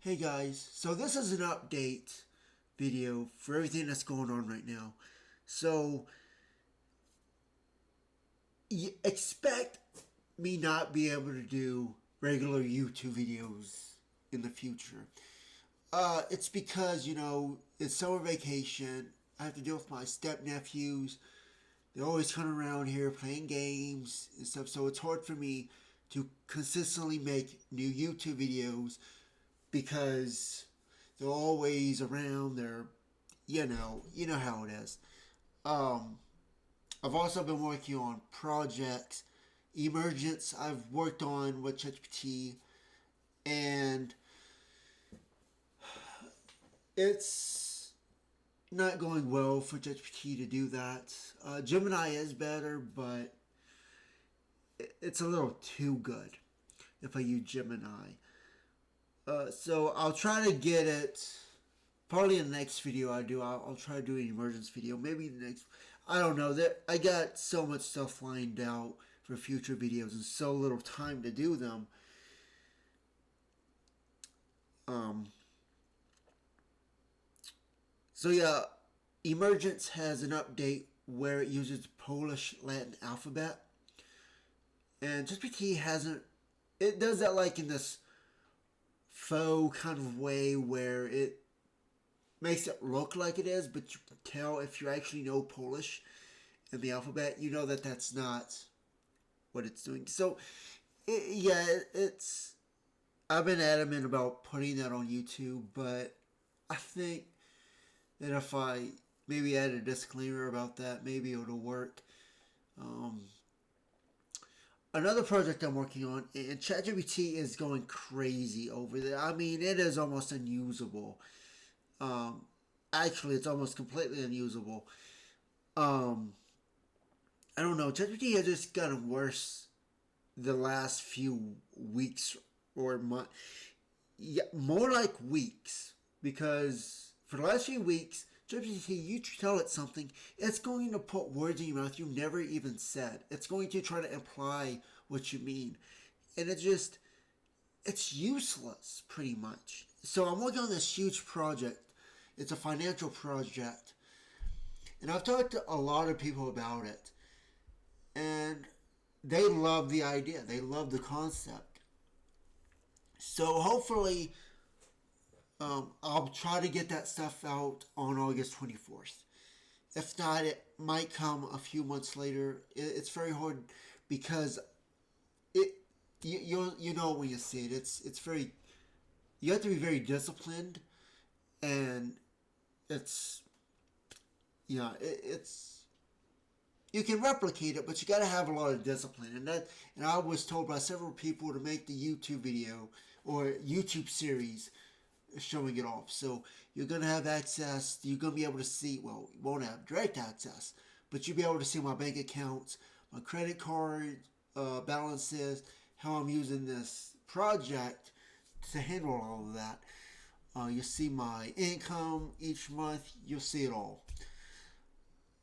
Hey guys, so this is an update video for everything that's going on right now. So, you expect me not be able to do regular YouTube videos in the future. It's because, it's summer vacation. I have to deal with my step nephews. They're always coming around here playing games and stuff, so it's hard for me to consistently make new YouTube videos because they're always around. They're, you know how it is. Um, I've also been working on projects, Emergence. I've worked on with ChatGPT, and it's not going well for ChatGPT to do that. Gemini is better, but it's a little too good if I use Gemini. So I'll try to get it. Probably in the next video I do, I'll try to do an emergence video. Maybe the next, I don't know. I got so much stuff lined out for future videos and so little time to do them. So yeah, Emergence has an update where it uses the Polish Latin alphabet, and ChatGPT hasn't. It does that like in this faux kind of way where it makes it look like it is, but you can tell if you actually know Polish and the alphabet, you know that that's not what it's doing. So, it's. I've been adamant about putting that on YouTube, but I think that if I maybe add a disclaimer about that, maybe it'll work. Another project I'm working on, and ChatGPT is going crazy over there. I mean, it is almost unusable. Actually, it's almost completely unusable. I don't know. ChatGPT has just gotten worse the last few weeks or months. Yeah, more like weeks. Because for the last few weeks, ChatGPT, you tell it something, it's going to put words in your mouth you never even said. It's going to try to imply what you mean. And it's useless, pretty much. So I'm working on this huge project. It's a financial project. And I've talked to a lot of people about it. And they love the idea. They love the concept. So hopefully, I'll try to get that stuff out on August 24th. If not, it might come a few months later. It's very hard because you know when you see it. It's very, you have to be very disciplined, and it's it's you can replicate it, but you got to have a lot of discipline. And I was told by several people to make the YouTube video or YouTube series showing it off. So you're going to have access. You're going to be able to see. Well, you won't have direct access, but you'll be able to see my bank accounts, my credit card balances, how I'm using this project to handle all of that. You'll see my income each month. You'll see it all.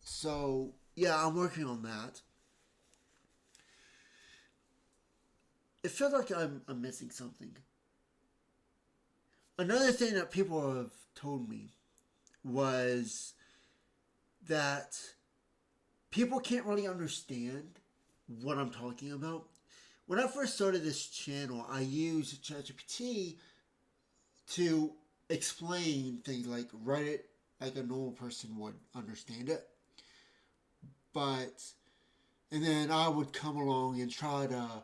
So yeah, I'm working on that. It feels like I'm missing something. Another thing that people have told me was that people can't really understand what I'm talking about. When I first started this channel, I used ChatGPT to explain things, like write it like a normal person would understand it. But, and then I would come along and try to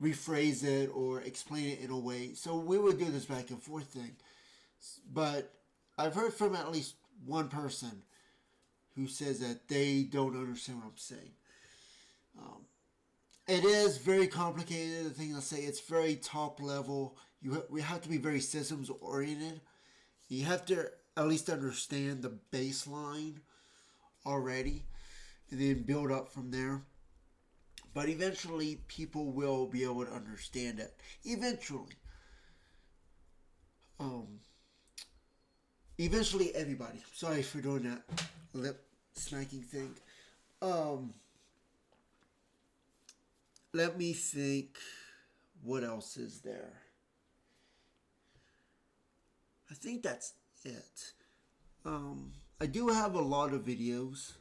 rephrase it or explain it in a way. So we would do this back and forth thing. But I've heard from at least one person who says that they don't understand what I'm saying. It is very complicated. The thing I say, it's very top level. We have to be very systems oriented. You have to at least understand the baseline already, and then build up from there. But eventually, people will be able to understand it. Eventually. Eventually, everybody. Sorry for doing that lip smacking thing. Let me think What else is there? I think that's it. I do have a lot of videos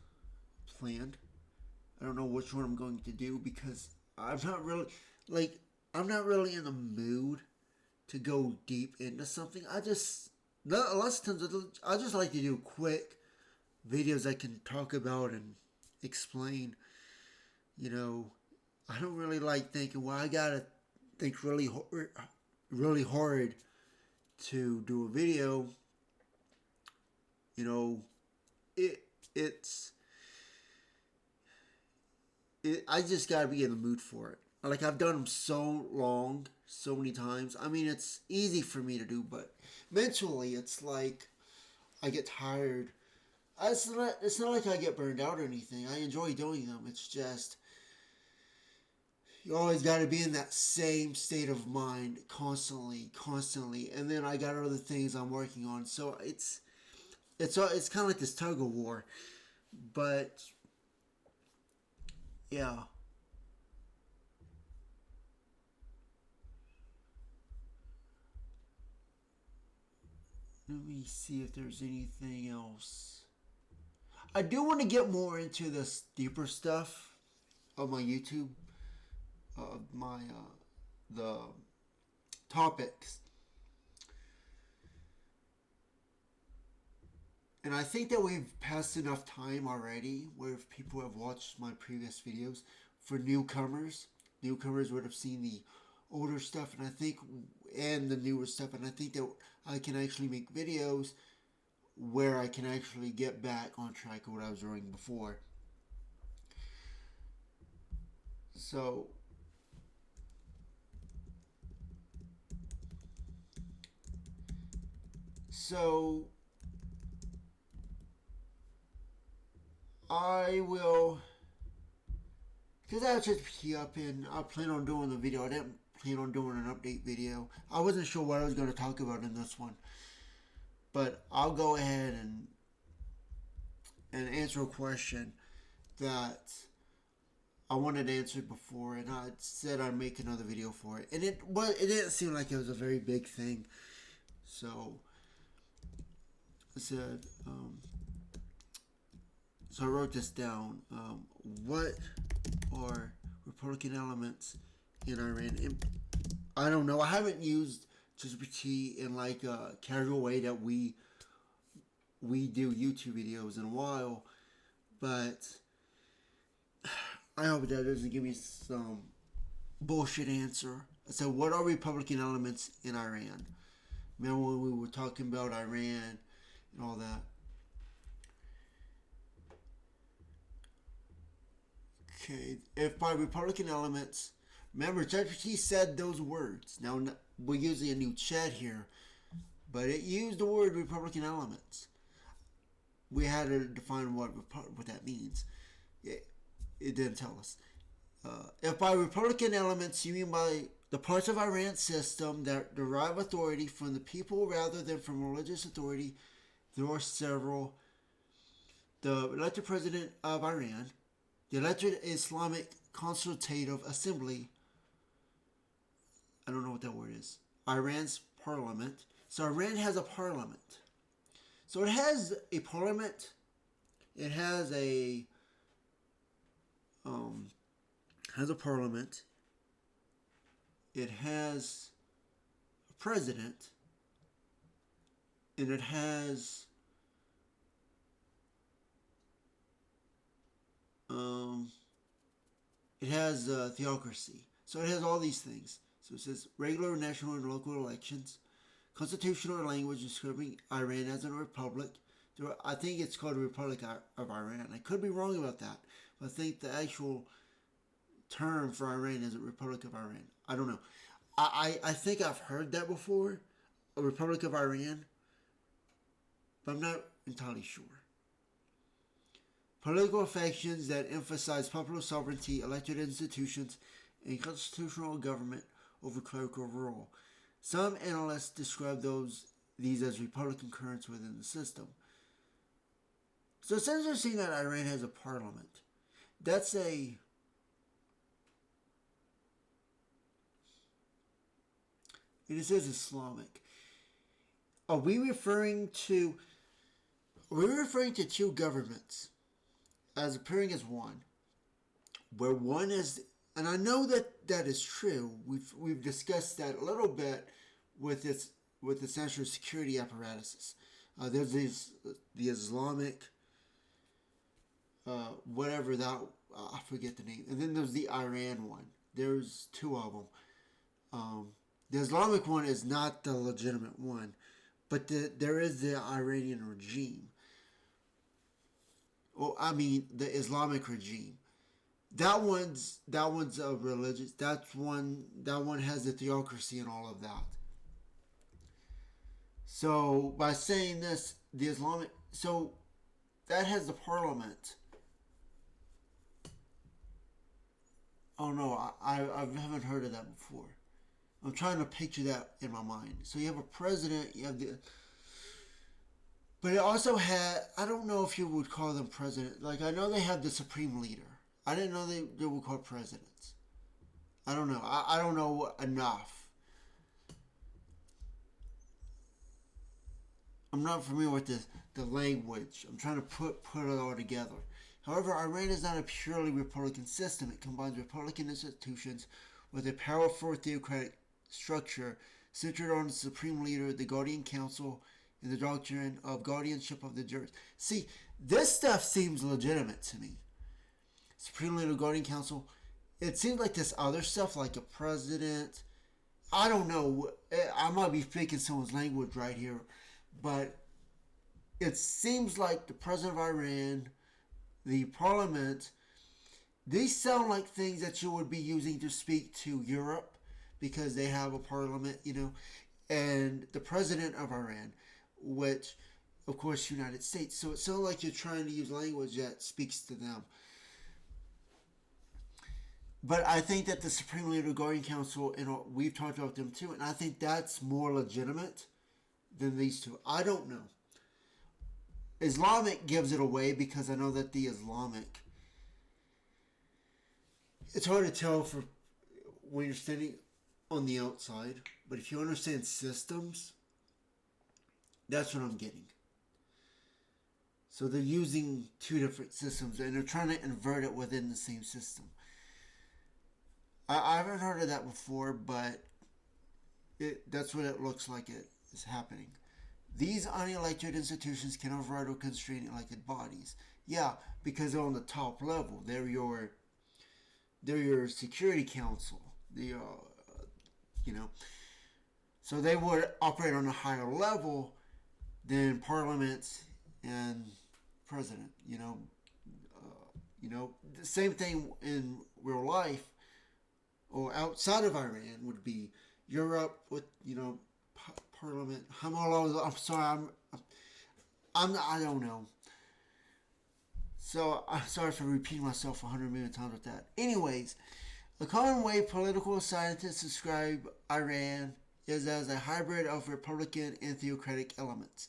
planned. I don't know which one I'm going to do because I'm not really like I'm not really in the mood to go deep into something. I just a lot of times I just like to do quick videos I can talk about and explain. You know, I don't really like thinking. Well, I gotta think really hard to do a video. You know, it it's I just gotta be in the mood for it. Like I've done them so long, so many times. I mean, it's easy for me to do, but mentally, it's like I get tired. It's not like I get burned out or anything. I enjoy doing them. It's just you always got to be in that same state of mind constantly. And then I got other things I'm working on, so it's kind of like this tug of war. But yeah, let me see if there's anything else. I do want to get more into this deeper stuff of my YouTube, my the topics, and I think that we've passed enough time already where if people have watched my previous videos. For newcomers would have seen the older stuff, and the newer stuff, and I think that I can actually make videos where I can actually get back on track of what I was doing before. So so I will, because I was just up and I plan on doing the video. I didn't plan on doing an update video. I wasn't sure what I was going to talk about in this one, but I'll go ahead and answer a question that I wanted answered before, and I said I'd make another video for it, and it didn't seem like it was a very big thing, so I said so I wrote this down. What are Republican elements in Iran? And I don't know. I haven't used ChatGPT in like a casual way that we do YouTube videos in a while, but I hope that doesn't give me some bullshit answer. So, what are Republican elements in Iran? Remember when we were talking about Iran and all that? Okay, if by Republican elements, remember ChatGPT said those words. Now we're using a new chat here, but it used the word Republican elements. We had to define what that means. It didn't tell us. If by Republican elements you mean by the parts of Iran's system that derive authority from the people rather than from religious authority, there are several. The elected president of Iran, the elected Islamic Consultative Assembly, I don't know what that word is, Iran's parliament. So Iran has a parliament. So it it has a parliament, it has a president, and it has theocracy. So it has all these things. So it says regular national and local elections, constitutional language describing Iran as a republic. I think it's called the Republic of Iran. I could be wrong about that, but I think the actual term for Iran is a Republic of Iran. I don't know. I think I've heard that before, a Republic of Iran, but I'm not entirely sure. Political factions that emphasize popular sovereignty, elected institutions, and constitutional government over clerical rule. Some analysts describe these as Republican currents within the system. So it's interesting that Iran has a parliament. That's It says Islamic. Are we referring to? Are we referring to two governments as appearing as one, where one is, and I know that that is true. We've discussed that a little bit with its national security apparatuses. There's the Islamic, whatever that, I forget the name, and then there's the Iran one. There's two of them. The Islamic one is not the legitimate one, but there is the Iranian regime. Well, I mean the Islamic regime. That one's a religious. That one has the theocracy and all of that. So by saying this, the Islamic, so that has the parliament. Oh no, I haven't heard of that before. I'm trying to picture that in my mind. So you have a president, you have the, but it also had, I don't know if you would call them president. Like, I know they have the supreme leader. I didn't know they were called presidents. I don't know. I don't know enough. I'm not familiar with the language. I'm trying to put it all together. However, Iran is not a purely Republican system. It combines Republican institutions with a powerful theocratic structure centered on the supreme leader, the Guardian Council, and the doctrine of guardianship of the jurors. See, this stuff seems legitimate to me. Supreme leader, Guardian Council. It seems like this other stuff, like a president. I don't know. I might be speaking someone's language right here, but it seems like the president of Iran, the parliament, these sound like things that you would be using to speak to Europe because they have a parliament, and the president of Iran, which, of course, United States. So it sounds like you're trying to use language that speaks to them. But I think that the Supreme Leader Guardian Council, we've talked about them too, and I think that's more legitimate than these two. I don't know. Islamic gives it away because I know that the Islamic, it's hard to tell for when you're standing on the outside, but if you understand systems, that's what I'm getting. So they're using two different systems and they're trying to invert it within the same system. I haven't heard of that before, but that's what it looks like it is happening. These unelected institutions can override or constrain elected bodies. Yeah, because they're on the top level. They're your Security Council. So they would operate on a higher level than parliaments and president. The same thing in real life or outside of Iran would be Europe with parliament. I'm sorry. I don't know. So I'm sorry for repeating myself 100 million times with that. Anyways, a common way political scientists describe Iran is as a hybrid of Republican and theocratic elements.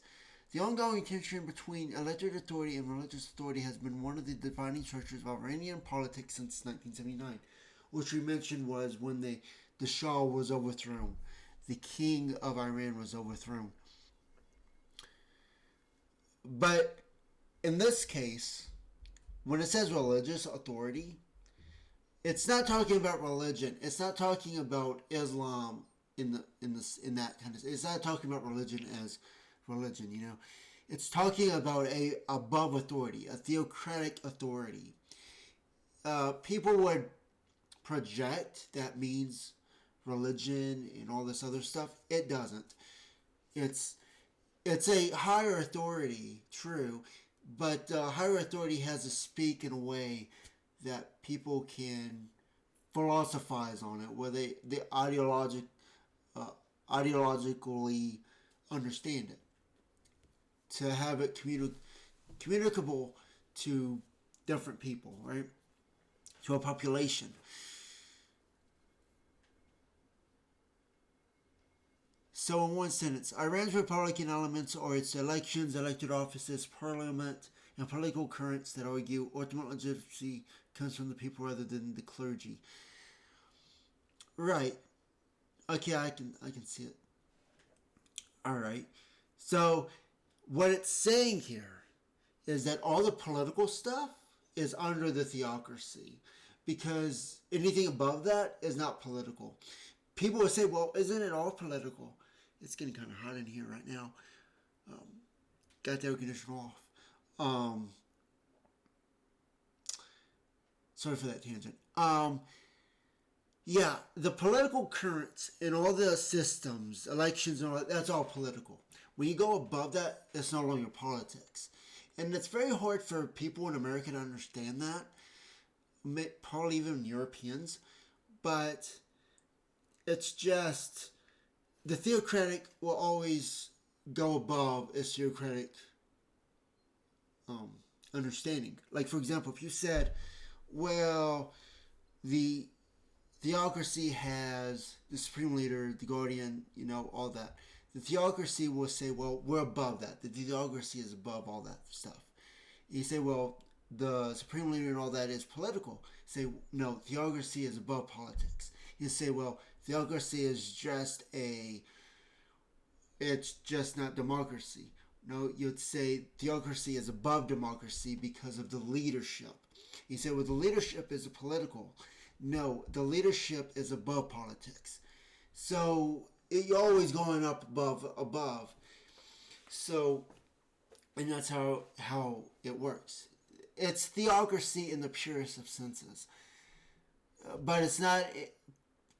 The ongoing tension between elected authority and religious authority has been one of the defining features of Iranian politics since 1979, which we mentioned was when the Shah was overthrown. The king of Iran was overthrown. But in this case, when it says religious authority, it's not talking about religion. It's not talking about Islam in that kind of. It's not talking about religion as religion. It's talking about a above authority, a theocratic authority. People would project that means religion and all this other stuff. It doesn't. It's a higher authority, true, but higher authority has to speak in a way that people can philosophize on it, where they ideologically understand it, to have it communicable to different people, right? To a population. So in one sentence, Iran's Republican elements are its elections, elected offices, parliament, and political currents that argue ultimate legitimacy comes from the people rather than the clergy. Right. Okay, I can see it. All right. So what it's saying here is that all the political stuff is under the theocracy, because anything above that is not political. People would say, well, isn't it all political? It's getting kind of hot in here right now. Um, got the air conditioner off. Um, Sorry for that tangent. Yeah, the political currents in all the systems, elections, and all that, that's all political. When you go above that, it's no longer politics. And it's very hard for people in America to understand that, probably even Europeans. But it's just the theocratic will always go above its theocratic um, understanding. Like, for example, if you said, well, the theocracy has the supreme leader, the guardian, all that. The theocracy will say, well, we're above that. The theocracy is above all that stuff. You say, well, the supreme leader and all that is political. Say, no, theocracy is above politics. You say, well, theocracy is it's just not democracy. No, you'd say theocracy is above democracy because of the leadership. You say, well, the leadership is political. No, the leadership is above politics. So you're always going up above. So, and that's how it works. It's theocracy in the purest of senses. But it's not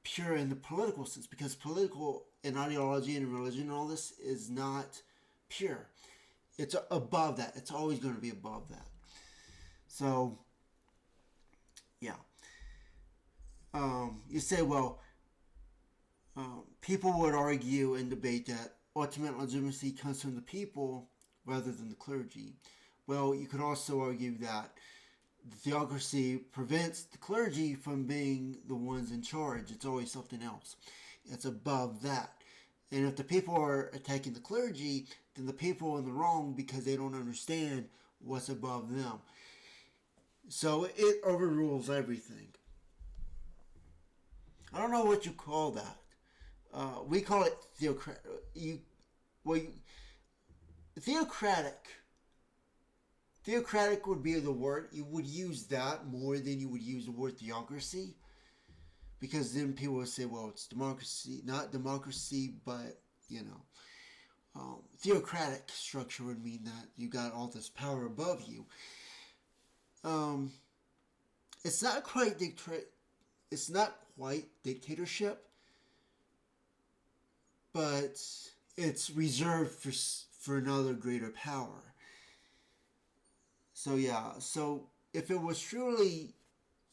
pure in the political sense, because political and ideology and religion and all this is not pure. It's above that. It's always going to be above that. So, yeah. You say, well, people would argue and debate that ultimate legitimacy comes from the people rather than the clergy. Well, you could also argue that the theocracy prevents the clergy from being the ones in charge. It's always something else. It's above that. And if the people are attacking the clergy, then the people are in the wrong because they don't understand what's above them. So it overrules everything. I don't know what you call that. We call it theocratic. Theocratic. Theocratic would be the word. You would use that more than you would use the word theocracy. Because then people would say, well, it's democracy. Not democracy, but, theocratic structure would mean that you got all this power above you. It's not quite dictatorship, but it's reserved for another greater power. So yeah, so if it was truly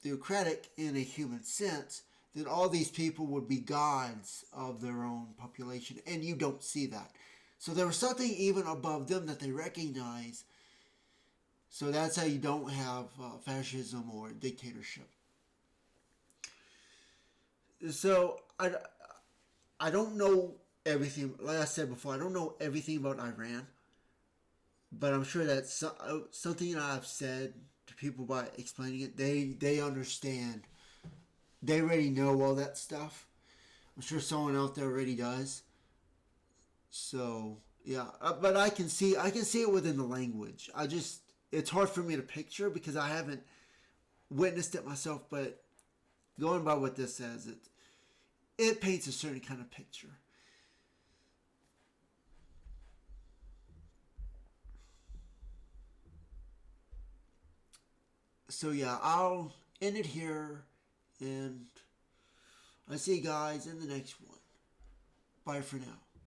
theocratic in a human sense, then all these people would be gods of their own population, and you don't see that. So there was something even above them that they recognize. So that's how you don't have fascism or dictatorship. So I don't know everything. Like I said before, I don't know everything about Iran, but I'm sure that something I've said to people by explaining it, they understand. They already know all that stuff. I'm sure someone out there already does. So yeah, but I can see it within the language. It's hard for me to picture because I haven't witnessed it myself. But going by what this says, it paints a certain kind of picture. So yeah, I'll end it here, and I'll see you guys in the next one. Bye for now.